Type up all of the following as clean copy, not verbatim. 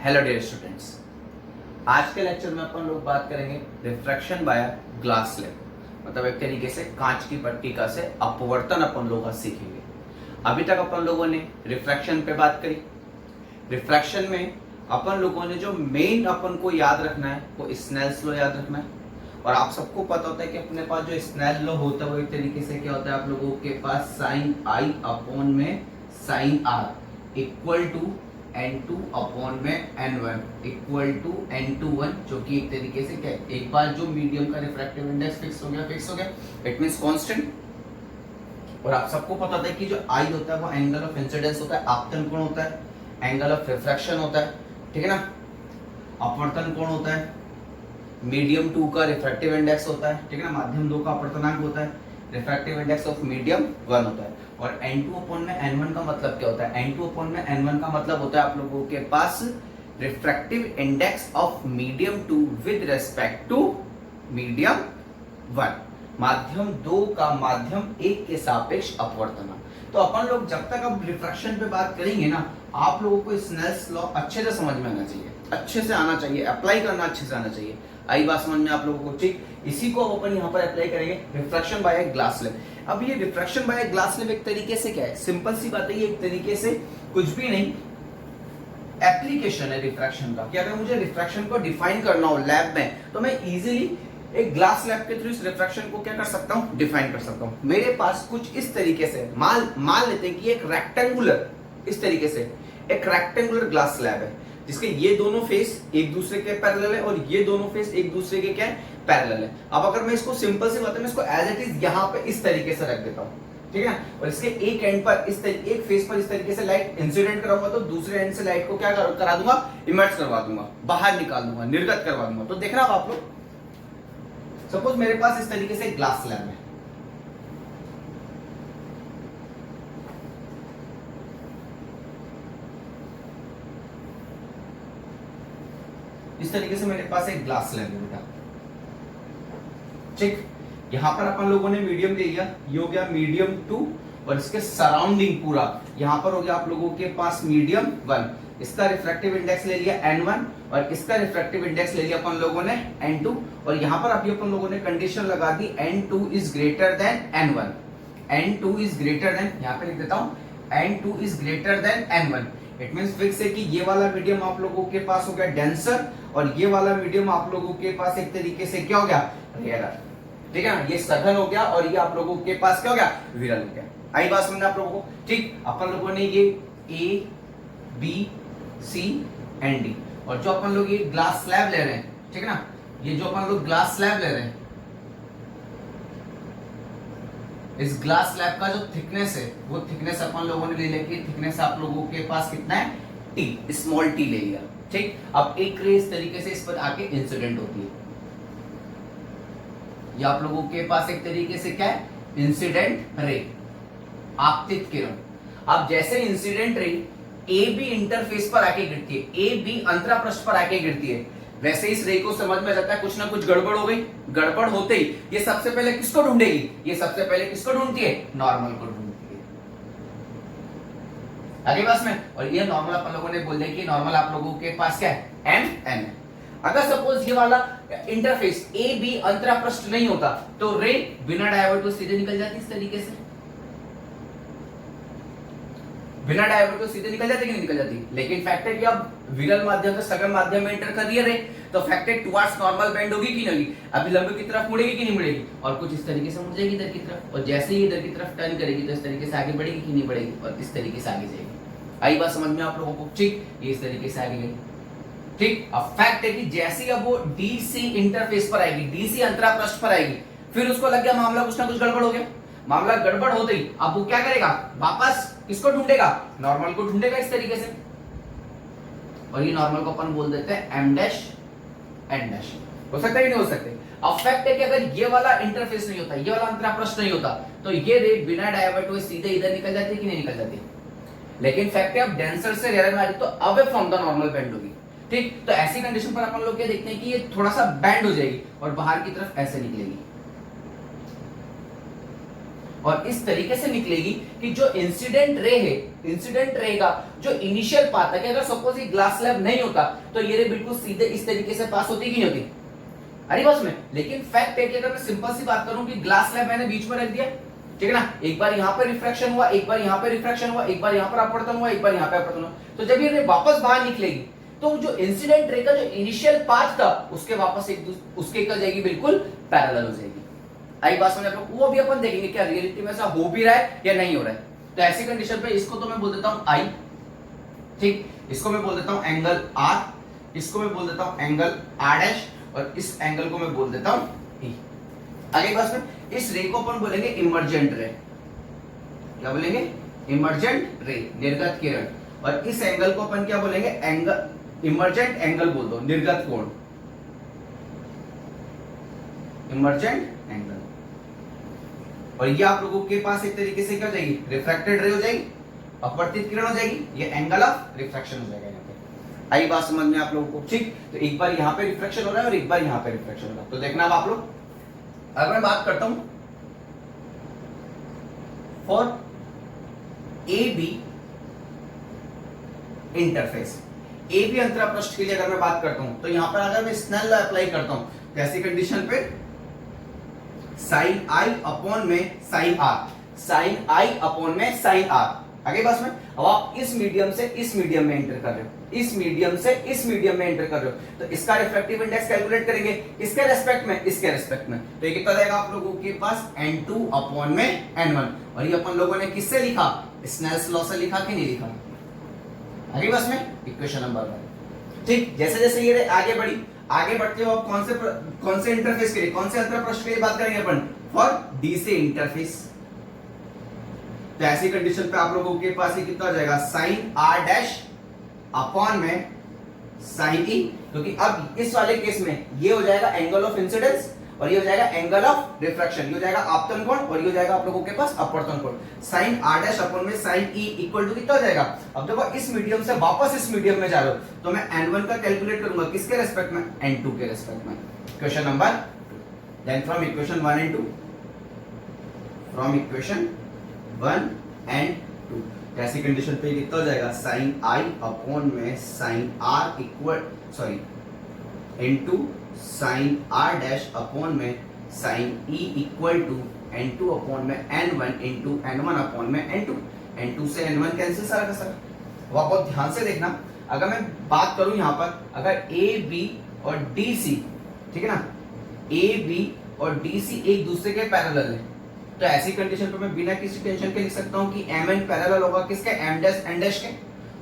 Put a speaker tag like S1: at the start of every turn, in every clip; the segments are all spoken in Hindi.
S1: हेलो डियर स्टूडेंट्स, आज के लेक्चर में अपन लोग बात करेंगे रिफ्रैक्शन बाय ग्लास स्लैब, मतलब एक तरीके से कांच की पट्टिका से अपवर्तन अपन लोग आज सीखेंगे। अभी तक अपन लोगों ने रिफ्रैक्शन पे बात करी। रिफ्रैक्शन में अपन लोगों ने जो मेन अपन को याद रखना है वो स्नेल्स लॉ याद रखना है। और आप सबको पता होता है कि अपने पास जो स्नेल लॉ होता है वो एक तरीके से क्या होता है, आप लोगों के पास साइन आई अपॉन में sine are equal to n2 upon में n1 इक्वल टू n21, जो कि एक तरीके से क्या है, एक बार जो मीडियम का रिफ्रैक्टिव इंडेक्स फिक्स हो गया, इट मींस कांस्टेंट। और आप सबको पता होता है कि जो I होता है वो एंगल ऑफ इंसिडेंस होता है, आपतन कोण होता है, एंगल ऑफ रिफ्रैक्शन होता है, ठीक है ना। अपवर्तन कोण होता है, मीडियम 2 का रिफ्रैक्टिव इंडेक्स होता है, ठीक है ना। माध्यम 2 का अपवर्तनांक होता है, रिफ्रैक्टिव इंडेक्स ऑफ मीडियम 1 होता है। और n2 अपॉन में n1 का मतलब क्या होता है, n2 अपॉन में n1 का मतलब होता है आप लोगों के पास refractive index of medium 2 with respect to medium 1, माध्यम 2 का माध्यम 1 के सापेक्ष अपवर्तनांक। तो अपन लोग जब तक अब रिफ्रैक्शन पे बात करेंगे ना, आप लोगों को स्नेल्स लॉ अच्छे से समझ में आना चाहिए, अच्छे से आना चाहिए, अप्लाई करना अच्छे से आना चाहिए। आई बात समझ में आप लोगों को, ठीक। इसी को अपन यहाँ पर अप्लाई करेंगे, रिफ्रैक्शन बाय ग्लास स्लैब। अब ये रिफ्रैक्शन बाय ग्लास स्लैब एक तरीके से क्या है, सिंपल सी बात है, ये एक तरीके से कुछ भी नहीं, एप्लीकेशन है रिफ्रैक्शन का। कि अगर मुझे रिफ्रैक्शन को डिफाइन करना हो लैब में, तो मैं इजीली एक ग्लास स्लैब के थ्रू इस रिफ्रैक्शन को क्या कर सकता हूँ, डिफाइन कर सकता हूँ। मेरे पास कुछ इस तरीके से मान लेते हैं कि एक रेक्टेंगुलर, इस तरीके से एक रेक्टेंगुलर ग्लास स्लैब है, जिसके ये दोनों फेस एक दूसरे के पैरेलल है और ये दोनों फेस एक दूसरे के क्या है, पैरेलल है। अब अगर मैं इसको सिंपल से बात है, मैं इसको एज इट इज यहाँ पे इस तरीके से रख देता हूँ, ठीक है। और इसके एक एंड पर एक फेस पर इस तरीके से लाइट इंसिडेंट कराऊंगा, तो दूसरे एंड से लाइट को क्या करा दूंगा, इमर्ज करवा दूंगा, बाहर निकाल दूंगा, निर्गत करवा दूंगा। तो देखना आप लोग, सपोज मेरे पास इस तरीके से ग्लास स्लैब है, इस तरीके से मेरे पास एक ग्लास स्लैब है बेटा, ठीक। यहां पर अपन लोगों ने मीडियम ले लिया, ये हो गया मीडियम 2, और इसके सराउंडिंग पूरा यहां पर हो गया आप लोगों के पास मीडियम 1। इसका रिफ्रैक्टिव इंडेक्स ले लिया n1 और इसका रिफ्रैक्टिव इंडेक्स ले लिया अपन लोगों ने n2। और यहां पर अभी अपन लोगों ने कंडीशन लगा दी n2 is greater than n1, n2 is greater than, यहां पे लिख देता हूं n2 is greater than n1। It means fix है कि ये वाला मीडियम आप लोगों के पास हो गया डेंसर, और ये वाला मीडियम आप लोगों के पास एक तरीके से क्या हो गया, रेयरर, ठीक है ना। ये सघन हो गया और ये आप लोगों के पास क्या हो गया, विरल हो गया। आई बात समझ में आप लोगों को, ठीक। अपन लोगों ने ये A B C and D, और जो अपन लोग ये ग्लास स्लैब ले रहे हैं, ठीक है ना, ये जो अपन लोग ग्लास स्लैब ले रहे हैं, इस ग्लास स्लैब का जो थिकनेस है वो थिकनेस अपन लोगों ने ले लिया कि थिकनेस आप लोगों के पास कितना है, टी, स्मॉल टी ले लिया, ठीक। अब एक रे इस तरीके से इस पर आके इंसिडेंट होती है, ये आप लोगों के पास एक तरीके से क्या है, इंसिडेंट रे, आपतित किरण। अब जैसे इंसिडेंट रे ए बी इंटरफेस पर आके गिरती है, ए बी अंतरापृष्ठ पर आके गिरती है, वैसे इस रे को समझ में जाता है कुछ ना कुछ गड़बड़ हो गई। गड़बड़ होते ही ये सबसे पहले किसको ढूंढेगी, ये सबसे पहले किसको ढूंढती है, नॉर्मल को ढूंढती है। आगे बस में, और ये नॉर्मल अपन लोगों ने बोल दिया कि नॉर्मल आप लोगों के पास क्या है, एम एन है। अगर सपोज ये वाला इंटरफेस ए बी अंतरापृष्ठ नहीं होता, तो रे बिना डायवर्ट सीधे निकल जाती, इस तरीके से बिना डायवर्ट को सीधे निकल जाती कि नहीं निकल जाती। लेकिन फैक्ट है कि अब विरल माध्यम से सघन माध्यम में एंटर कर रही है रे, तो फैक्ट है टुवर्ड्स नॉर्मल बेंड होगी कि नहीं, अभी लंबे की तरफ मुड़ेगी कि नहीं मुड़ेगी, और कुछ इस तरीके से मुड़ जाएगी इधर की तरफ, और जैसे ही इधर की तरफ टर्न करेगी तो इस तरीके से आगे बढ़ेगी कि नहीं बढ़ेगी, और इस तरीके से आगे जाएगी। आई बात समझ में आप लोगों को, ठीक। ये इस तरीके से आगे गई, ठीक। अब फैक्ट है कि जैसे ही अब वो डीसी इंटरफेस पर आएगी, डीसी अंतरापृष्ठ पर आएगी, फिर उसको लग गया मामला कुछ ना कुछ गड़बड़ हो गया। मामला गड़बड़ होते ही अब वो क्या करेगा, वापस किसको ढूंढेगा, नॉर्मल को ढूंढेगा इस तरीके से, और ये नॉर्मल को अपन बोल देते हैं एम डैश एन डैश। हो सकता है कि नहीं हो सकते। अब फैक्ट है कि अगर ये वाला इंटरफेस नहीं होता, ये वाला अंतरापृष्ठ नहीं होता, तो ये रे बिना डायवर्ट हुए सीधे इधर निकल जाती है कि नहीं निकल जाती। लेकिन फैक्ट है अब डेंसर से रेयर में आ रही तो away from the normal bend होगी, ठीक। तो ऐसी कंडीशन पर अपन लोग क्या देखते हैं कि ये थोड़ा सा बैंड हो जाएगी और बाहर की तरफ ऐसे निकलेगी। और इस तरीके से निकलेगी कि जो इंसिडेंट रे है, इंसिडेंट रे का जो इनिशियल पाथ है, कि अगर सपोज ये ग्लास स्लैब नहीं होता तो ये रे बिल्कुल सीधे इस तरीके से पास होती कि नहीं होती, अरे बस में। लेकिन फैक्ट है कि अगर मैं सिंपल सी बात करूं कि ग्लास स्लैब मैंने बीच में रख दिया, ठीक है ना, एक बार यहाँ पे रिफ्रैक्शन हुआ, एक बार यहाँ पे रिफ्रैक्शन हुआ, एक बार यहाँ पर अपवर्तन हुआ, एक बार यहाँ पे अपवर्तन हुआ, तो जब ये रे वापस बाहर निकलेगी तो जो इंसिडेंट रे का जो इनिशियल पाथ था उसके वापस उसके क्या जाएगी, बिल्कुल पैरेलल हो जाएगी। आई बात समझ, वो भी अपन देखेंगे क्या रियलिटी में ऐसा हो भी रहा है या नहीं हो रहा है। तो ऐसी कंडीशन पे इसको तो मैं बोल देता हूं आई, ठीक, इसको मैं बोल देता हूं एंगल आर, इसको मैं बोल देता हूं एंगल आर डैश, और इस एंगल को मैं बोल देता हूं ई। आगे बात में इस रे को अपन बोलेंगे इमर्जेंट रे, क्या बोलेंगे, इमर्जेंट रे, निर्गत किरण। और इस एंगल को अपन क्या बोलेंगे, एंगल इमर्जेंट एंगल बोल दो, निर्गत कोण, इमर्जेंट एंगल। और ये आप लोगों के पास एक तरीके से क्या हो जाएगी, रिफ्रैक्टेड रे हो जाएगी, अपवर्तित किरण हो जाएगी, ये एंगल ऑफ रिफ्रैक्शन हो जाएगा यहाँ पे। आई बात समझ में आप लोगों को, ठीक। तो एक बार यहाँ पे रिफ्रैक्शन हो रहा है और एक बार यहाँ पे रिफ्रैक्शन हो रहा है, तो देखना अब आप लोग। अगर मैं बात करता हूं for A B interface, A B अंतरापृष्ठ के लिए अगर मैं बात करता हूं तो यहां पर अगर मैं स्नेल लॉ अप्लाई करता हूं तो ऐसी कंडीशन पे साइन आई अपॉन में साइन आर, साइन आई अपॉन में साइन आर। आगे बस में अब आप इस मीडियम से इस मीडियम में एंटर कर रहे हो, इस मीडियम से इस मीडियम में एंटर कर रहे हो, तो इसका रिफ्रैक्टिव इंडेक्स कैलकुलेट करेंगे इसके रेस्पेक्ट में, इसके रेस्पेक्ट में, तो ये कितना जाएगा आप लोगों के पास n2 अपॉन में n1। और ये अपन लोगों ने किससे लिखा, स्नेल्स लॉ से लिखा कि नहीं लिखा। आगे बस में इक्वेशन नंबर 1, ठीक। जैसे जैसे ये आगे बढ़ी, आगे बढ़ते हो आप कौन से इंटरफेस के लिए, कौन से अंतरपृष्ठ के लिए बात करेंगे अपन, फॉर डी से इंटरफेस। तो ऐसी कंडीशन पे आप लोगों के पास ये कितना हो जाएगा, साइन आर डैश अपॉन में साइन ई, क्योंकि अब इस वाले केस में ये हो जाएगा एंगल ऑफ इंसिडेंस और ये हो जाएगा एंगल ऑफ रिफ्रैक्शन, ये हो जाएगा आपतन कोण और ये हो जाएगा आप लोगों के पास अपवर्तन कोण। साइन आर डैश अपॉन में साइन ई इक्वल टू कितना हो जाएगा। अब जब आप इस मीडियम से वापस इस मीडियम में जा रहे हो तो मैं n1 का कैलकुलेट करूंगा किसके रेस्पेक्ट में, n2 के रेस्पेक्ट में। Question number, then from equation 1 and 2, from equation 1 and 2, ऐसी कंडीशन पे कितना हो जाएगा, साइन आई अपॉन में sine are equal into sine R dash upon में sine E equal to n2 upon में n1 इनटू n1 अपॉन में n2, n2 से n1 कैंसिल सारा का सारा। अब आप बहुत ध्यान से देखना, अगर मैं बात करूं यहां पर अगर ए बी और डी सी, ठीक है ना, ए बी और डी सी एक दूसरे के पैरेलल है, तो ऐसी कंडीशन पे मैं बिना किसी टेंशन के लिख सकता हूं कि एम एन पैरेलल होगा किसके, एम डैश एन डैश के।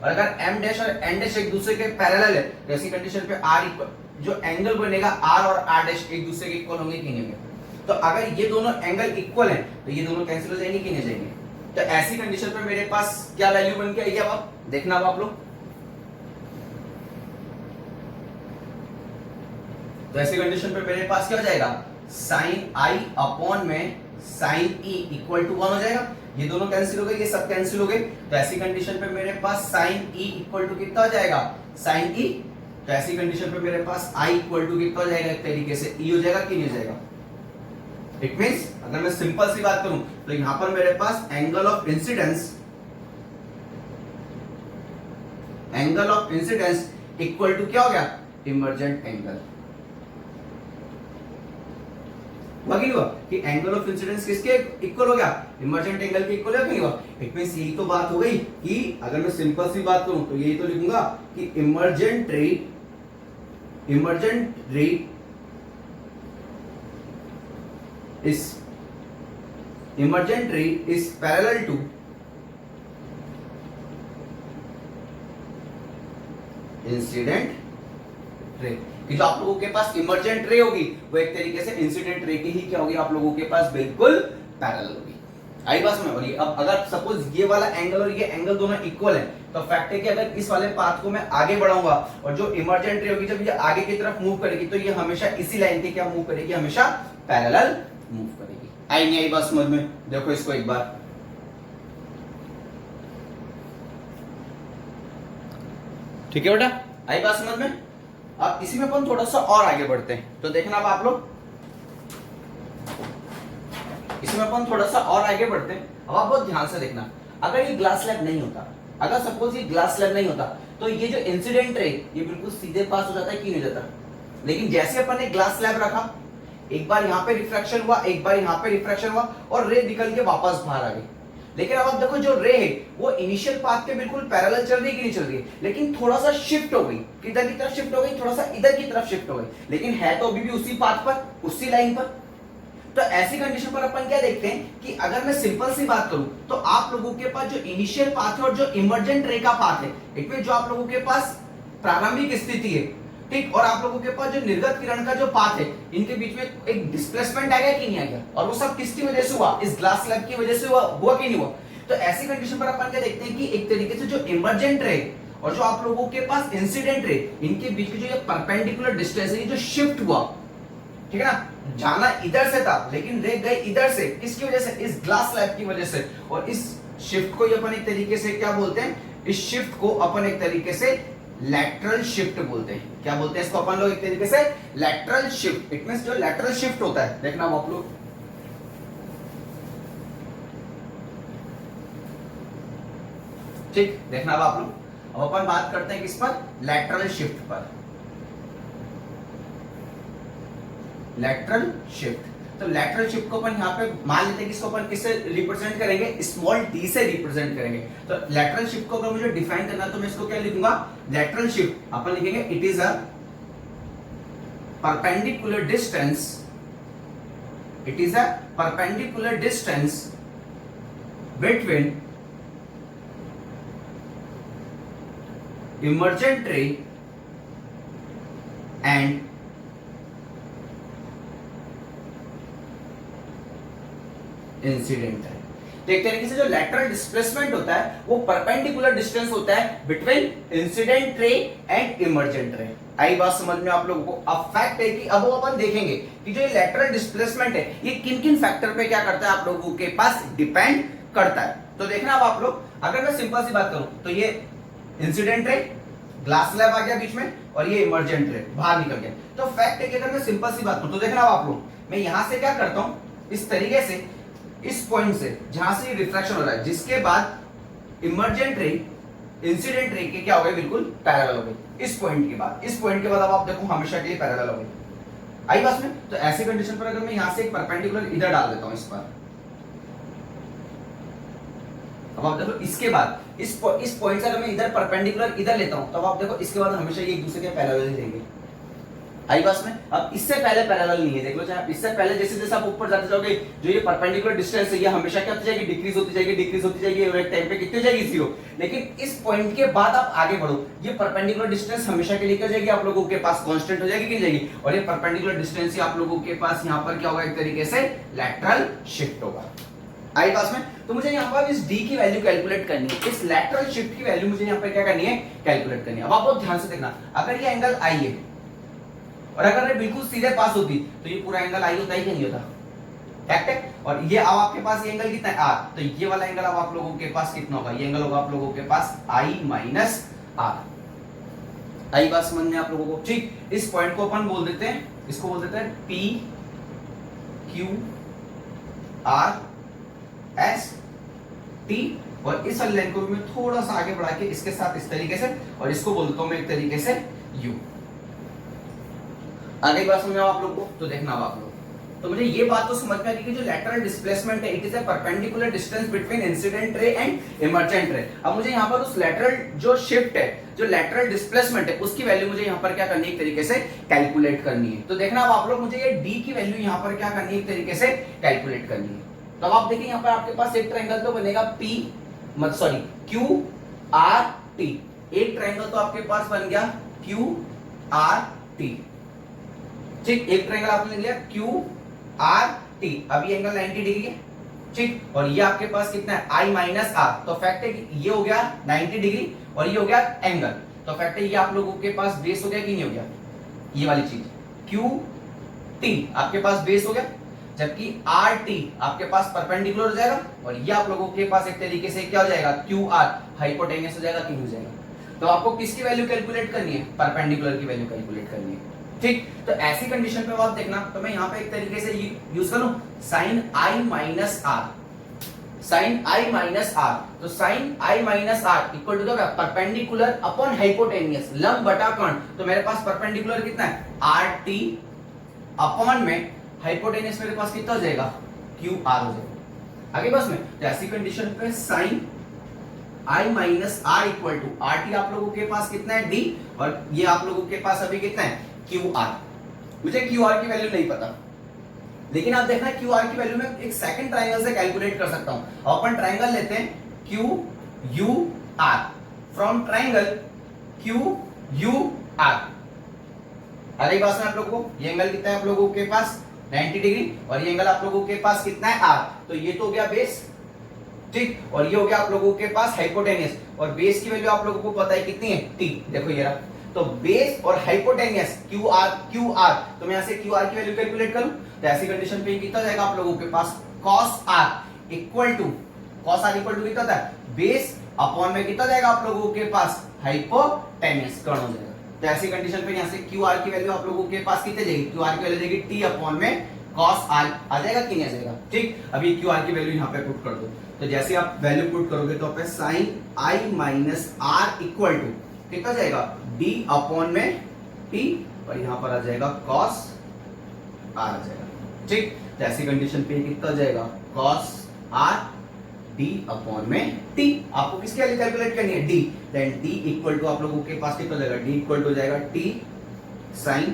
S1: और अगर एम डैश और एन डैश एक दूसरे के पैरेलल है तो ऐसी कंडीशन पे आर इक्वल, जो एंगल बनेगा आर और आर डैश एक दूसरे के इक्वल होंगे कि नहीं होंगे। तो अगर ये दोनों एंगल इक्वल हैं तो ये दोनों कैंसिल हो जाएंगे कि नहीं जाएंगे। तो ऐसी कंडीशन पे मेरे पास क्या वैल्यू बन के आएगी, अब आप देखना, अब आप लोग, तो ऐसी कंडीशन पे मेरे पास क्या हो जाएगा, साइन आई अपॉन में साइन ई इक्वल टू 1 हो जाएगा। ये दोनों कैंसिल हो गए, ये सब कैंसिल हो गए, तो ऐसी कंडीशन पे मेरे पास साइन ई इक्वल टू कितना हो जाएगा, साइन ई। तो ऐसी कंडीशन पे मेरे पास आई इक्वल टू कितना हो जाएगा, एक तरीके से ई हो जाएगा कि नहीं हो जाएगा। इट मींस अगर मैं सिंपल सी बात करूं तो यहां पर मेरे पास angle of incidence equal to क्या हो गया, इमर्जेंट एंगल। हुआ कि एंगल ऑफ इंसिडेंस किसके इक्वल हो गया, इमर्जेंट एंगल के इक्वल है कि नहीं हुआ। इट मींस यही तो बात हो गई कि अगर मैं सिंपल सी बात करूं तो यही तो लिखूंगा कि इमर्जेंट रे is parallel to incident ray. कि जो आप लोगों के पास इमर्जेंट रे होगी वो एक तरीके से इंसिडेंट रे की ही क्या होगी, आप लोगों के पास बिल्कुल पैरेलल होगी। आई बात में। और ये अब अगर सपोज ये वाला एंगल और ये एंगल दोनों इक्वल है तो फैक्ट है कि अगर इस वाले पाथ को मैं आगे बढ़ाऊंगा और जो इमर्जेंट रे होगी जब ये आगे की तरफ मूव करेगी तो ये हमेशा इसी लाइन के क्या मूव करेगी, हमेशा पैरेलल मूव करेगी। आई नहीं आई बात समझ में, देखो इसको एक बार, ठीक है बेटा, आई बात समझ में। अब इसी में अपन थोड़ा सा और आगे बढ़ते हैं, तो देखना अब आप लोग इसमें अपन थोड़ा सा और आगे बढ़ते हैं। अब आप बहुत ध्यान से देखना, अगर ये ग्लास स्लैब नहीं होता, अगर सपोज ये ग्लास स्लैब नहीं होता, तो ये जो इंसिडेंट रे ये बिल्कुल सीधे पास हो जाता है, क्यों नहीं जाता? लेकिन जैसे अपन ने ग्लास स्लैब रखा, एक बार यहाँ पे रिफ्रैक्शन हुआ, एक बार यहाँ पे रिफ्रैक्शन हुआ और रे निकल के वापस बाहर आ गई। लेकिन अब आप देखो जो रे है वो इनिशियल पाथ के बिल्कुल पैरेलल चल रही है कि नहीं चल रही है, लेकिन थोड़ा सा शिफ्ट हो गई, किधर की तरफ शिफ्ट हो गई, थोड़ा सा इधर की तरफ शिफ्ट हो गई, लेकिन है तो अभी भी उसी पाथ पर, उसी लाइन पर। तो ऐसी कंडीशन पर अपन क्या देखते हैं कि अगर मैं सिंपल सी बात करूं तो आप लोगों के पास जो इनिशियल पाथ है और जो इमर्जेंट रे का पाथ है, एक जो आप लोगों के पास प्रारंभिक स्थिति है, ठीक, और आप लोगों के पास जो निर्गत किरण का जो पाथ है, इनके बीच में एक डिस्प्लेसमेंट आ गया कि नहीं आ गया, और वो सब किसकी वजह से हुआ? इस ग्लास स्लैब की वजह से हुआ कि नहीं हुआ? तो ऐसी कंडीशन पर अपन क्या देखते हैं कि एक तरीके से जो इमर्जेंट रे और जो आप लोगों के पास इंसिडेंट रे, इनके बीच की जो ये परपेंडिकुलर डिस्टेंस है, जो शिफ्ट हुआ, ठीक है ना, जाना इधर से था लेकिन रे गए इधर से, किसकी वजह से? इस ग्लास स्लैब की वजह से। और इस शिफ्ट को अपन एक तरीके से क्या बोलते हैं? इस शिफ्ट को अपन एक तरीके से लैटरल शिफ्ट बोलते हैं। क्या बोलते हैं इसको अपन लोग? एक तरीके से लैटरल शिफ्ट। इट मींस जो लैटरल शिफ्ट होता है, देखना आप लोग, ठीक, देखना आप लोग। अब अपन बात करते हैं किस पर? लैटरल शिफ्ट पर। लैटरल शिफ्ट, तो लैटरल शिफ्ट को अपन यहाँ पे मान लेते हैं कि इसको अपन किससे रिप्रेजेंट करेंगे? स्मॉल डी से रिप्रेजेंट करेंगे। तो लैटरल शिफ्ट को अगर मुझे डिफाइन करना है तो मैं इसको क्या लिखूंगा? लैटरल शिफ्ट अपन लिखेंगे it is a perpendicular distance, it is a perpendicular distance between emergent रे एंड इंसिडेंट है। तो एक तरीके से जो लैटरल डिस्प्लेसमेंट होता है वो परपेंडिकुलर डिस्टेंस होता है between incident ray and emergent ray. आई बात समझ में आप लोगों को? अब फैक्ट है कि अब वो अपन देखेंगे कि जो ये लैटरल डिस्प्लेसमेंट है ये किन किन फैक्टर पे क्या करता है, आप लोगों के पास डिपेंड करता है। तो देखना अब आप लोग, अगर मैं सिंपल सी बात करूं तो ये इंसिडेंट रे, ग्लास स्लैब आ गया बीच में, और ये इमर्जेंट रे बाहर निकल गया। तो फैक्ट है कि अगर मैं सिंपल सी बात करूं तो देखना आप लोग, मैं यहां से क्या करता हूं, इस तरीके से इस पॉइंट से जहां से रिफ्रैक्शन हो रहा है, जिसके बाद इमर्जेंट रे इंसिडेंट रे के क्या हो गए? बिल्कुल पैरेलल हो गए। इस पॉइंट के बाद, इस पॉइंट के बाद अब आप देखो हमेशा के लिए पैरेलल हो गए। आई बात में? तो ऐसी कंडीशन पर अगर मैं यहां से एक परपेंडिकुलर इधर डाल देता हूं इस पर, अब आप देखो इसके बाद इस पॉइंट से अगर मैं इधर परपेंडिकुलर इधर लेता हूं, तब आप देखो इसके बाद हमेशा ये एक दूसरे के पैरेलल ही रहेंगे। आई बात में? अब इससे पहले पैरेलल नहीं है, देख लो, चाहे इससे पहले जैसे जैसे आप ऊपर जाते जाओगे, जो ये परपेंडिकुलर डिस्टेंस है ये हमेशा क्या होती जाएगी? डिक्रीज होती जाएगी, डिक्रीज होती जाएगी, और एक टाइम पे कितनी हो जाएगी? 0। लेकिन इस पॉइंट के बाद आप आगे बढ़ो, ये परपेंडिकुलर डिस्टेंस हमेशा के लिए क्या हो जाएगी? आप लोगों के पास कांस्टेंट हो जाएगी कि नहीं जाएगी? और ये परपेंडिकुलर डिस्टेंस ही आप लोगों के पास यहाँ पर क्या होगा? एक तरीके से लैटरल शिफ्ट होगा। आई पास में? तो मुझे यहाँ पर इस d की वैल्यू कैलकुलेट करनी है, इस लैटरल शिफ्ट की वैल्यू मुझे यहाँ पर क्या करनी है? कैलकुलेट करनी है। अब आप बहुत ध्यान से देखना, अगर ये एंगल I है और अगर ये बिल्कुल सीधे पास होती तो ये पूरा एंगल I होता ही कि नहीं होता? फैक्ट है। और ये अब आपके पास ये एंगल कितना है? R। तो ये वाला एंगल अब आप लोगों के पास कितना होगा? ये एंगल होगा आप लोगों के पास I माइनस R। आई बात समझ में आप लोगों को? ठीक, इस पॉइंट को अपन बोल देते हैं, इसको बोल देते हैं P Q R S T, और इस वाली लाइन को भी मैं थोड़ा सा आगे बढ़ा के इसके साथ इस तरीके से, और इसको बोल देता हूं मैं एक तरीके से U। आगे बात समझ में आप लोग को? तो देखना आप लोग, तो मुझे ये बात तो समझ में आ गई कि जो लैटरल डिस्प्लेसमेंट है it is a perpendicular distance between incident ray and emergent रे। अब मुझे यहाँ पर उस लैटरल जो शिफ्ट है, जो लैटरल डिस्प्लेसमेंट है, उसकी वैल्यू मुझे यहाँ पर क्या करनी है? एक तरीके से कैलकुलेट करनी है। तो देखना अब आप लोग, मुझे ये d की वैल्यू यहाँ पर क्या करनी है? एक तरीके से कैलकुलेट करनी है। तो अब आप देखिए यहाँ पर आपके पास एक ट्रायंगल तो बनेगा Q R T, एक ट्रायंगल तो आपके पास बन गया Q R T। ठीक, एक ट्रायंगल आपने लिया Q R T। अब ये एंगल 90 डिग्री है, ठीक, और ये आपके पास कितना है? I minus R। तो फैक्ट है कि ये हो गया 90 डिग्री और ये हो गया एंगल। तो फैक्ट है ये आप लोगों के पास बेस हो गया कि नहीं हो गया? ये वाली चीज Q T आपके पास बेस हो गया, जबकि आर टी आपके पास परपेंडिकुलर हो जाएगा, और ये आप लोगों के पास एक तरीके से क्या हो जाएगा? क्यू आर हाइपोटेन्यूस हो जाएगा, क्यों हो जाएगा। तो आपको किसकी वैल्यू कैलकुलेट करनी है? परपेंडिकुलर की वैल्यू कैलकुलेट करनी है। ठीक, तो ऐसी कंडीशन पे आप देखना, तो मैं यहाँ पे एक तरीके से यूज करूं sine i minus r, sine i minus r, तो sine i minus r equal to perpendicular upon hypotenuse लंब बटा कर्ण, तो मेरे पास परपेंडिकुलर कितना है आर टी अपॉन में हाइपोटेनियस मेरे पास कितना हो जाएगा क्यू आर हो जाएगा। आगे बस में तो ऐसी कंडीशन पे sine i minus r equal to r T आप लोगों के पास कितना है डी, और ये आप लोगों के पास अभी कितना है क्यू आर। मुझे क्यू आर की वैल्यू नहीं पता, लेकिन आप देखना क्यू आर की वैल्यू में एक सेकंड ट्राइंगल से कैलकुलेट कर सकता हूं। अपन ट्राइंगल लेते हैं Q U R, from triangle Q U R. अरे बात में आप लोगों को ये एंगल कितना है आप लोगों के पास 90 डिग्री, और ये एंगल आप लोगों के पास कितना है आर, तो ये तो हो गया बेस, ठीक, और ये हो गया आप लोगों के पास हाइपोटेनियस, और बेस की वैल्यू आप लोगों को पता है कितनी है टी, देखो ये रहा, तो बेस और हाइपोटेनियस क्यू आर, तो मैं यहां से क्यू आर की वैल्यू कैलकुलेट करूं, तो ऐसी कंडीशन पे कितना जाएगा आप लोगों के पास cos r इक्वल टू कितना था बेस अपॉन में कितना जाएगा आप लोगों के पास हाइपोटेनियस कर्ण हो जाएगा। तो ऐसी कंडीशन पे यहां से क्यू आर की वैल्यू आप लोगों के पास कितने जाएगी, क्यू आर की वैल्यू जाएगी टी अपॉन में cos r आ जाएगा कि नहीं आ जाएगा। ठीक, अभी क्यू आर की वैल्यू यहां पे पुट कर दो, तो जैसे आप वैल्यू पुट करोगे तो पे sin i minus r equal to कितना जाएगा d अपॉन में t, और यहां पर आ जाएगा cos r आ जाएगा। ठीक, तो ऐसी कंडीशन पे कितना जाएगा cos r d अपॉन में t, आपको किसके लिए कैलकुलेट करनी है d, then d equal to आप लोगों के पास कितना जाएगा d इक्वल टू जाएगा t sin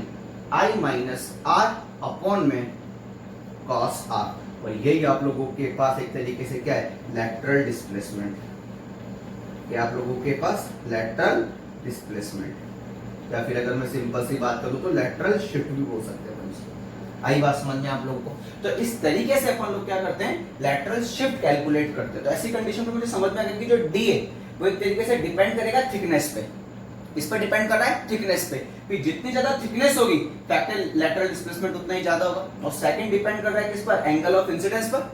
S1: i minus r upon में cos r, और यही आप लोगों के पास एक तरीके से क्या है लैटरल डिस्प्लेसमेंट, ये आप लोगों के पास लैटरल डिस्प्लेसमेंट, या फिर अगर मैं सिंपल सी बात करूं तो लैटरल शिफ्ट भी बोल सकते हैं। आई बात समझ में आप लोगों को, तो इस तरीके से अपन लोग क्या करते हैं लैटरल शिफ्ट कैलकुलेट करते हैं। तो ऐसी कंडीशन में मुझे समझ में आ गया कि जो डी है वो एक तरीके से डिपेंड करेगा थिकनेस पे, इस पर डिपेंड कर रहा है थिकनेस पे, कि जितनी ज्यादा थिकनेस होगी फैक्टर लैटरल डिस्प्लेसमेंट उतना ही ज्यादा होगा, और सेकंड डिपेंड कर रहा है किस पर एंगल ऑफ इंसिडेंस पर।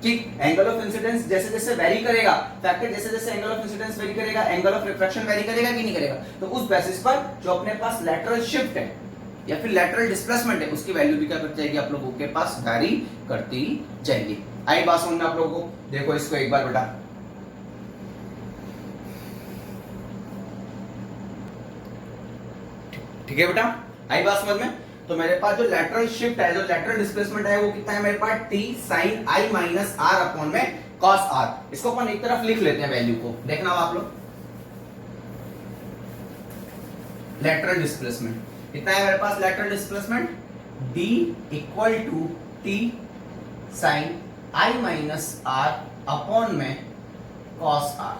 S1: ठीक, एंगल ऑफ इंसिडेंस जैसे जैसे वेरी करेगा फैक्टर, जैसे जैसे एंगल ऑफ इंसिडेंस वेरी करेगा एंगल ऑफ रिफ्रैक्शन वेरी करेगा कि नहीं करेगा, तो उस बेसिस पर जो अपने पास लैटरल शिफ्ट है या फिर लैटरल डिस्प्लेसमेंट है उसकी वैल्यू भी क्या करती जाएगी आप लोगों के पास वेरी करती जाएगी। आई बात समझ में आप लोगों को, देखो इसको एक बार बेटा, ठीक है बेटा, आई बात समझ में। तो मेरे पास जो लैटरल शिफ्ट है, जो लैटरल डिस्प्लेसमेंट है वो कितना है मेरे पास t sin i minus r upon में cos r। इसको अपन एक तरफ लिख लेते हैं वैल्यू को, देखना आप लोग लैटरल डिस्प्लेसमेंट कितना है मेरे पास lateral displacement d equal to t sin i minus r upon में cos r।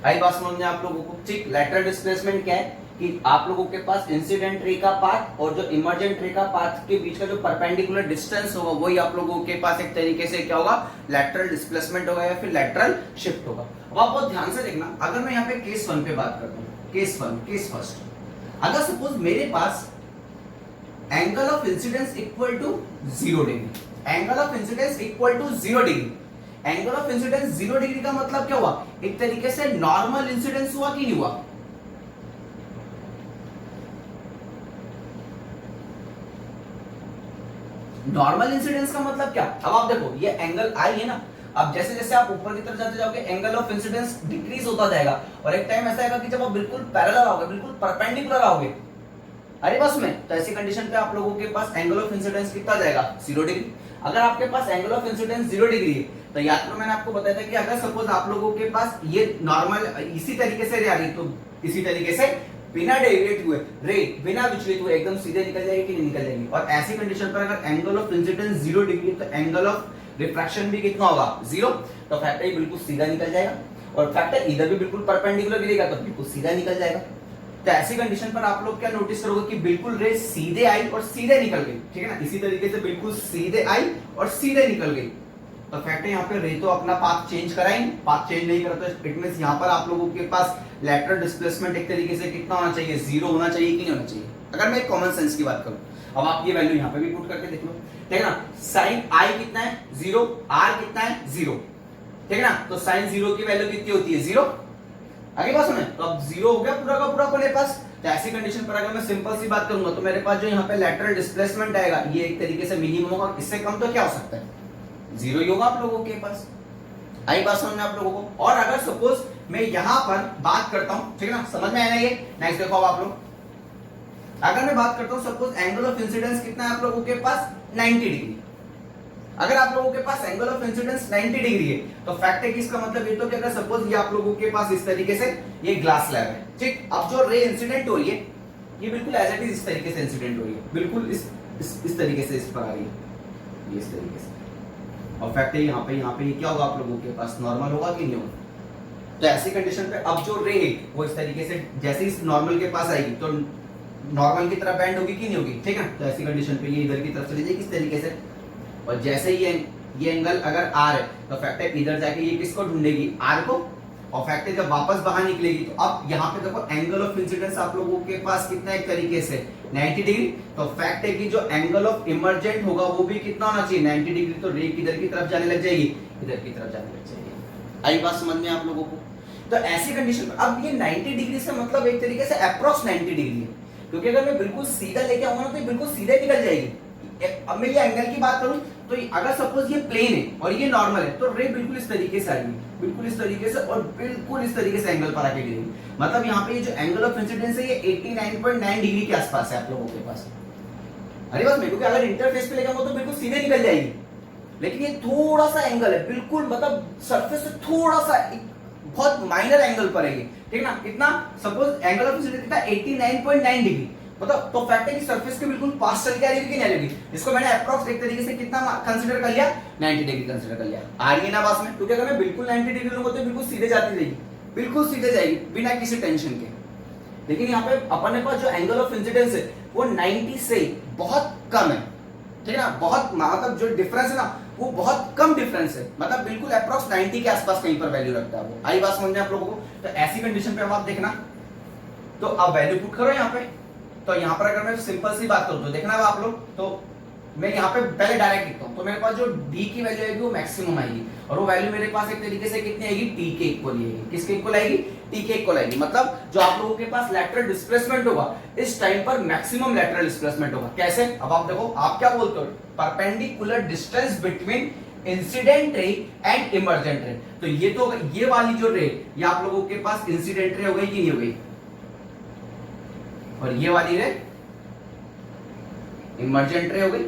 S1: आई बात समझ में आप लोगों को। ठीक, लैटरल डिस्प्लेसमेंट क्या है कि आप लोगों के पास इंसिडेंट रे का पाथ और जो इमर्जेंट रे का पाथ के बीच का जो परपेंडिकुलर डिस्टेंस होगा वही आप लोगों के पास एक तरीके से क्या होगा लैटरल डिस्प्लेसमेंट होगा या फिर लैटरल शिफ्ट होगा। अब आप बहुत ध्यान से देखना, अगर मैं यहाँ पे केस 1 पे बात करता हूँ, केस फर्स्ट, अगर सपोज मेरे पास angle of incidence equal to 0 degree, angle of incidence equal to 0 degree, angle of incidence 0 degree का मतलब क्या हुआ, एक तरीके से नॉर्मल इंसिडेंस हुआ कि नहीं हुआ। नॉर्मल इंसिडेंस का मतलब क्या, अब आप देखो ये एंगल आई है ना, अब जैसे जैसे आप ऊपर की तरफ जाते जाओगे एंगल ऑफ इंसिडेंस डिक्रीज होता जाएगा, और एक टाइम ऐसा आएगा कि जब आप बिल्कुल पैरेलल आओगे, बिल्कुल परपेंडिकुलर आओगे, अरे बस में, तो ऐसी कंडीशन पे आप लोगों के पास एंगल ऑफ इंसिडेंस कितना जाएगा 0 डिग्री। अगर आपके पास एंगल ऑफ इंसिडेंस 0 डिग्री है तो याद करो मैंने आपको बताया था कि अगर सपोज आप लोगों के पास ये नॉर्मल इसी तरीके से आ रही, तो इसी तरीके से बिना डेविएट हुए रे बिना विचलित हुए एकदम सीधे निकल जाएगी कि नहीं निकल जाएगी। और ऐसी कंडीशन पर अगर एंगल ऑफ इंसिडेंस 0 डिग्री तो एंगल ऑफ रिफ्रैक्शन भी कितना होगा 0, तो फैक्टर ये बिल्कुल सीधा निकल जाएगा, और फैक्टर इधर भी बिल्कुल परपेंडिकुलर गिरेगा तो बिल्कुल सीधा निकल जाएगा। तो ऐसी कंडीशन पर आप लोग क्या नोटिस करोगे कि बिल्कुल रे सीधे आई और सीधे निकल गई, ठीक है ना, इसी तरीके से बिल्कुल सीधे आई और सीधे निकल गई, तो फैक्टर यहाँ पे रे तो अपना पाथ चेंज करा ही, पाथ चेंज नहीं करा तो इट मींस यहाँ पर आप लोगों के पास लैटरल डिस्प्लेसमेंट एक तरीके से कितना होना चाहिए 0 होना चाहिए कि नहीं होना चाहिए। अगर मैं कॉमन सेंस की बात करूं, अब आप ये वैल्यू यहाँ पे भी पुट करके देख लो, ठीक है ना, साइन आई कितना है 0, आर कितना है 0, ठीक है ना, तो साइन 0 की वैल्यू कितनी होती है 0। आगे बात सुने, तो अब 0 हो गया पूरा का पूरा अपने पास, तो ऐसी कंडीशन पर अगर मैं सिंपल सी बात करूंगा तो मेरे पास जो यहाँ पे लेटरल डिस्प्लेसमेंट आएगा ये एक तरीके से मिनिमम होगा, इससे कम तो क्या हो सकता है, जीरो ही होगा आप लोगों के पास। आई बात समझ में आप लोगों को। और अगर सपोज मैं यहां पर बात करता हूं, ठीक है ना, समझ में आया ना ये। नेक्स्ट देखो अब आप लोग, अगर मैं बात करता हूं सपोज एंगल ऑफ इंसिडेंस कितना है आप लोगों के पास 90 डिग्री। अगर आप लोगों के पास एंगल ऑफ इंसिडेंस 90 डिग्री है तो फैक्ट है कि इसका मतलब ये तो कि अगर सपोज ये आप लोगों के पास इस तरीके से ये ग्लास स्लैब है, ठीक, अब जो रे इंसिडेंट हो रही है ये बिल्कुल एज इट इज इस तरीके से इंसिडेंट हो रही है, बिल्कुल इस तरीके से इस पर आ रही है, ये इस तरीके से। और फैक्ट है यहाँ पे ये क्या होगा आप लोगों के पास, नॉर्मल होगा कि नहीं होगा। तो ऐसी कंडीशन पे अब जो रे है वो इस तरीके से जैसे इस नॉर्मल के पास आएगी तो नॉर्मल की तरफ बेंड होगी कि नहीं होगी, ठीक है। तो ऐसी कंडीशन पे ये इधर की तरफ चली जाएगी इस तरीके से। और जैसे ये एंगल अगर आर है तो फैक्ट है इधर जाके ये किसको ढूंढेगी, आर को। और फैक्ट है जब वापस बाहर निकलेगी तो अब यहाँ पे देखो एंगल ऑफ इंसिडेंस आप लोगों के पास कितना एक तरीके से 90 डिग्री। तो फैक्ट है कि जो एंगल ऑफ इमर्जेंट होगा वो भी कितना होना चाहिए 90 डिग्री। तो रे किधर की तरफ जाने लग जाएगी, इधर की तरफ जाने लग जाएगी। आई बात समझ में आप लोगों को। तो ऐसी कंडीशन में अब ये 90 डिग्री से मतलब एक तरीके से अप्रोक्स 90 डिग्री है, क्योंकि अगर मैं बिल्कुल सीधा लेके आऊंगा ना तो बिल्कुल सीधे निकल जाएगी। अब मैं ये एंगल की बात करूं तो अगर सपोज ये प्लेन है और ये नॉर्मल है तो रे बिल्कुल इस तरीके से आएगी, बिल्कुल इस तरीके से और बिल्कुल इस तरीके से एंगल पर आके गिरेगी। मतलब यहाँ पे ये जो एंगल ऑफ इंसिडेंस है ये 89.9 डिग्री के आसपास है आप लोगों के पास। अरे बस क्योंकि अगर इंटरफेस पे लेकर तो बिल्कुल सीधे निकल जाएगी, लेकिन ये थोड़ा सा एंगल है, बिल्कुल मतलब सरफेस से थोड़ा सा बहुत माइनर एंगल पर है, ठीक ना। कितना सपोज एंगल ऑफ इंसिडेंस कितना 89.9 डिग्री, मतलब तो फैक्ट है कि सरफेस के बिल्कुल पास चल के आ रही है कि नहीं आ रही। इसको मैंने अप्रॉक्स एक तरीके से कितना कंसीडर कर लिया 90 डिग्री कंसीडर कर लिया। आ रही है ना बात में, क्योंकि अगर मैं बिल्कुल 90 डिग्री लूंगा तो बिल्कुल सीधे जाती रहेगी, बिल्कुल सीधे जाएगी बिना किसी टेंशन के। लेकिन यहाँ पे अपने पास जो एंगल ऑफ इंसिडेंस है वो 90 से बहुत कम है, ठीक है ना। बहुत मतलब जो डिफरेंस है ना वो बहुत कम डिफरेंस है, मतलब बिल्कुल अप्रॉक्स 90 के आसपास कहीं पर वैल्यू रखता है वो। आई बात समझ में आप लोगों को। तो ऐसी कंडीशन पे अब आप देखना, तो अब वैल्यू पुट करो यहाँ पे। तो यहाँ पर अगर मैं सिंपल सी बात करूं तो देखना आप लोग, तो मैं यहाँ पे पहले डायरेक्ट लिखता हूँ। तो मेरे पास जो d की वैल्यू आएगी वो मैक्सिमम आएगी, और वो वैल्यू मेरे पास एक तरीके से कितनी आएगी, t के इक्वल आएगी। किसके इक्वल आएगी, t के इक्वल आएगी। मतलब जो आप लोगों के पास लेटरल डिस्प्लेसमेंट होगा इस टाइम पर मैक्सिमम लेटरल डिस्प्लेसमेंट होगा। कैसे, अब आप देखो आप क्या बोलते हो, perpendicular distance between incident ray and emergent रे। तो ये वाली जो रे ये आप लोगों के पास इंसिडेंट रे हो गई कि नहीं हो गई, और ये वाली रे इमर्जेंट रे हो गई।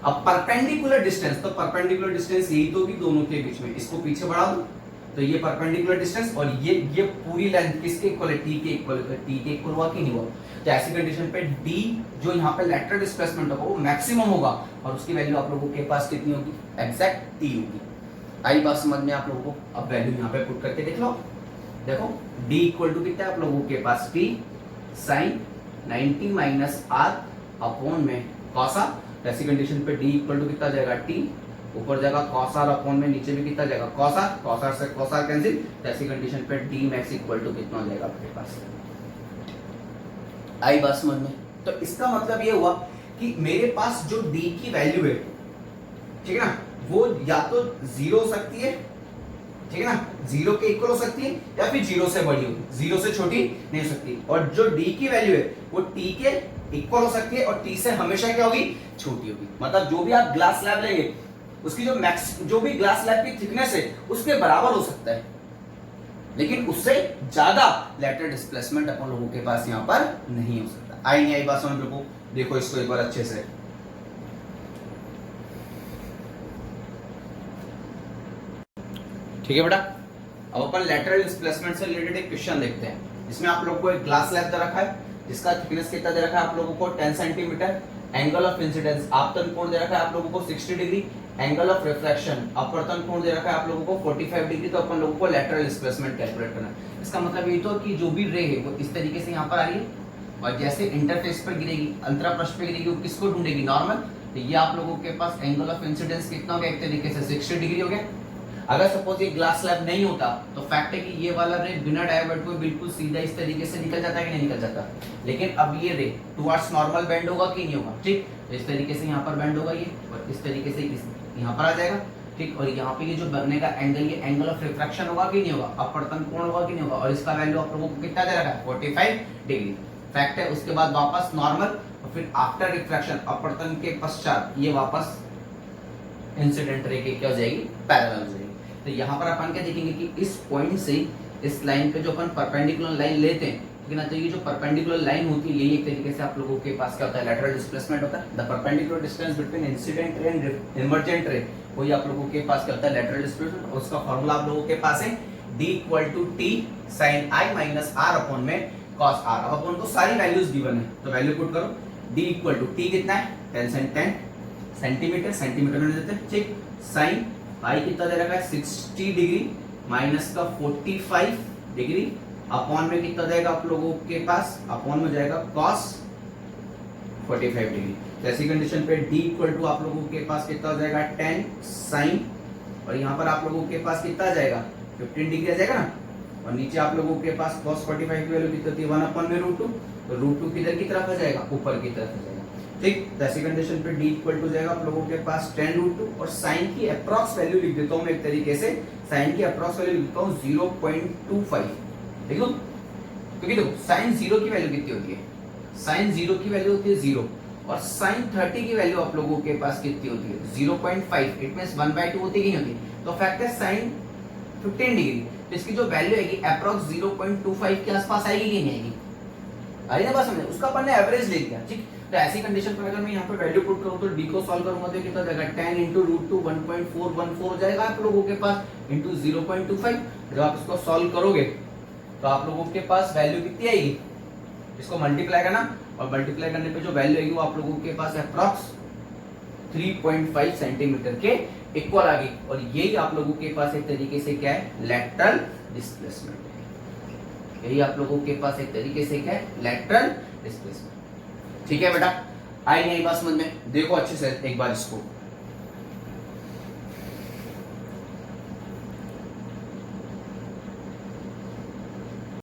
S1: अब परपेंडिकुलर डिस्टेंस, तो परपेंडिकुलर डिस्टेंस यही तो होगी दोनों के बीच में, इसको पीछे बढ़ा दो तो ये परपेंडिकुलर डिस्टेंस और ये पूरी लेंथ किसके इक्वल है, टी के इक्वल है। टी के इक्वल हुआ कि नहीं हुआ। तो ऐसी कंडीशन पे डी जो यहाँ पे लेटरल डिस्प्लेसमेंट होगा वो मैक्सिमम होगा, और उसकी वैल्यू आप लोगों के पास कितनी होगी, एग्जैक्ट टी होगी। आई बात समझ में आप लोगों को। अब वैल्यू यहाँ पे पुट करके देख लो, देखो डी इक्वल टू कितना है आप लोगों के पास, t sine 90 minus r upon में कॉसा। ऐसी कंडीशन पे d इक्वल टू कितना जाएगा, t ऊपर जाएगा cos r अपॉन में नीचे भी कितना जाएगा cos r से cos r कैंसिल। ऐसी कंडीशन पे d मैक्स इक्वल टू कितना हो जाएगा आपके पास। आई बात समझ में। तो इसका मतलब ये हुआ कि मेरे पास जो d की वैल्यू है, ठीक है ना, वो या तो 0 हो सकती है, ठीक है ना, 0 के इक्वल हो सकती है, या फिर 0 से बड़ी होगी, 0 से छोटी नहीं हो सकती। और जो d की वैल्यू है वो t के इक्वल हो सकती है, और t से हमेशा क्या होगी, छोटी होगी। मतलब जो भी आप ग्लास स्लैब लेंगे उसकी जो भी ग्लास स्लैब की थिकनेस है उसके बराबर हो सकता है, लेकिन उससे ज्यादा लेटरल डिस्प्लेसमेंट अपन लोगों के पास यहाँ पर नहीं हो सकता। आई नहीं आई बात समझ लो। देखो इसको एक बार अच्छे से, ठीक है बेटा। अब अपन लेटरल डिस्प्लेसमेंट से रिलेटेड एक क्वेश्चन देखते हैं। इसमें आप लोगों को एक ग्लास स्लैब दे रखा है जिसका थिकनेस कितना दे रखा है आप लोगों को 10 सेंटीमीटर। एंगल ऑफ इंसिडेंस आपतन कोण दे रखा है आप लोगों को 60 डिग्री। एंगल ऑफ रिफ्रैक्शन अपवर्तन कोण दे रखा है आप लोगों को 45 डिग्री। तो अपन लोगों को लेटरल डिस्प्लेसमेंट कैलकुलेट करना है। इसका मतलब ये तो कि जो भी रे है वो इस तरीके से यहाँ पर आ रही है, और जैसे इंटरफेस पर गिरेगी, अंतरापृष्ठ पे गिरेगी, वो किसको ढूंढेगी, नॉर्मल। तो ये आप लोगों के पास एंगल ऑफ इंसिडेंस कितना हो गया, एक तरीके से 60 डिग्री हो गया। अगर सपोज ये ग्लास स्लैब नहीं होता तो फैक्ट है कि ये वाला रे बिना डायवर्ट हुए बिल्कुल सीधा इस तरीके से निकल जाता है कि नहीं निकल जाता। लेकिन अब ये रे टुवर्ड्स नॉर्मल बेंड होगा कि नहीं होगा, ठीक। तो इस तरीके से यहाँ पर बेंड होगा ये, और इस तरीके से यहाँ पर आ जाएगा। ठीक। और यहाँ पे ये जो बनने का एंगल, ये एंगल ऑफ रिफ्रैक्शन होगा कि नहीं होगा, अपवर्तन कोण होगा कि नहीं होगा, और इसका वैल्यू आप लोगों को कितना दे रखा है 45 डिग्री फैक्ट है। उसके बाद वापस नॉर्मल, और फिर आफ्टर रिफ्रैक्शन अपवर्तन के पश्चात ये वापस इंसिडेंट रे के क्या हो जाएगी, पैरेलल हो जाएगी। तो यहाँ पर अपन क्या देखेंगे कि इस पॉइंट से इस लाइन पे जो अपन परपेंडिकुलर लाइन लेते हैं, ठीक है ना, तो ये जो परपेंडिकुलर लाइन होती है यही एक तरीके से आप लोगों के पास क्या होता है, लेटरल डिस्प्लेसमेंट होता है। The perpendicular distance between incident ray and emergent रे, वही आप लोगों के पास क्या होता है, लेटरल डिस्प्लेसमेंट। उसका फार्मूला आप लोगों के पास है d = t sin i - r upon में cos r। अब अपन को सारी वैल्यूज गिवन है, तो वैल्यू पुट करो। d = t कितना है, 10 सेंटीमीटर, सेंटीमीटर में देते हैं, ठीक। sin i कितना दे रखा है 60 डिग्री माइनस का 45 डिग्री अपॉन में कितना जाएगा आप लोगों के पास, अपॉन में जाएगा cos 45 डिग्री। तो ऐसी कंडीशन पे d = आप लोगों के पास कितना हो जाएगा 10 sin, और यहाँ पर आप लोगों के पास कितना आ जाएगा 15 डिग्री आ जाएगा ना, और नीचे आप लोगों के पास cos 45 की वैल्यू कितनी होती है 1/√2, तो √2 किधर की तरफ आ जाएगा, ऊपर की तरफ आ जाएगा, ठीक। तो ऐसी कंडीशन पे d = जाएगा आप लोगों के पास 10√2, और sin की अप्रॉक्स वैल्यू लिख देता हूँ मैं एक तरीके से, sin की अप्रॉक्स वैल्यू लिखता हूँ 0.25, देखो, क्योंकि देखो sin 0 की वैल्यू कितनी होती है, sin 0 की वैल्यू होती है 0, और sin 30 की वैल्यू आप लोगों के पास कितनी होती है 0.5, इट मींस 1/2 होती ही होती है। तो फैक्ट है sin 15 डिग्री, तो इसकी जो वैल्यू आएगी अप्रॉक्स 0.25 के आसपास आएगी कि नहीं आएगी, आई ना बात समझे, उसका अपन ने एवरेज ले लिया, ठीक। तो ऐसी कंडीशन पर अगर मैं यहाँ पे वैल्यू पुट करूँ तो d को सॉल्व करूंगा तो कितना जाएगा 10 × √2 1.414 हो जाएगा आप लोगों के पास, इंटू 0.25। जब आप इसको सॉल्व करोगे तो आप लोगों के पास वैल्यू कितनी आएगी, इसको मल्टीप्लाई करना, और मल्टीप्लाई करने पे जो वैल्यू आएगी वो आप लोगों के पास अप्रॉक्स 3.5 सेंटीमीटर के इक्वल आ गई। और यही आप लोगों के पास एक तरीके से क्या है, लेटरल डिस्प्लेसमेंट है। यही आप लोगों के पास एक तरीके से क्या है, लेटरल डिस्प्लेसमेंट। ठीक है बेटा, आई नहीं बात समझ में, देखो अच्छे से एक बार इसको।